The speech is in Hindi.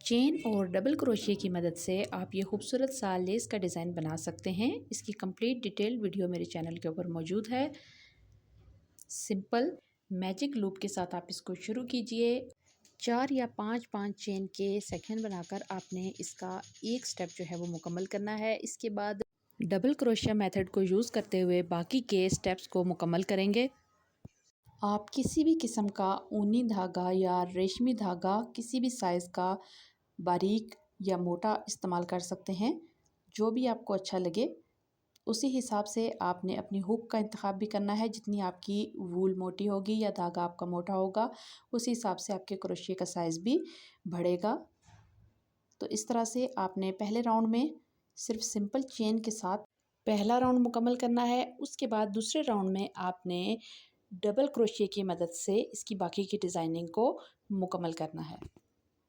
चेन और डबल क्रोशिया की मदद से आप ये खूबसूरत सा लेस का डिज़ाइन बना सकते हैं। इसकी कंप्लीट डिटेल वीडियो मेरे चैनल के ऊपर मौजूद है। सिंपल मैजिक लूप के साथ आप इसको शुरू कीजिए। 4 या 5 चेन के सेक्शन बनाकर आपने इसका एक स्टेप जो है वो मुकम्मल करना है। इसके बाद डबल क्रोशिया मेथड को यूज़ करते हुए बाकी के स्टेप्स को मुकम्मल करेंगे। आप किसी भी किस्म का ऊनी धागा या रेशमी धागा किसी भी साइज़ का बारीक या मोटा इस्तेमाल कर सकते हैं, जो भी आपको अच्छा लगे। उसी हिसाब से आपने अपनी हुक का इंतखाब भी करना है। जितनी आपकी वूल मोटी होगी या धागा आपका मोटा होगा, उसी हिसाब से आपके क्रोशिया का साइज़ भी बढ़ेगा। तो इस तरह से आपने पहले राउंड में सिर्फ सिंपल चेन के साथ पहला राउंड मुकम्मल करना है। उसके बाद दूसरे राउंड में आपने डबल क्रोशिया की मदद से इसकी बाकी की डिज़ाइनिंग को मुकम्मल करना है।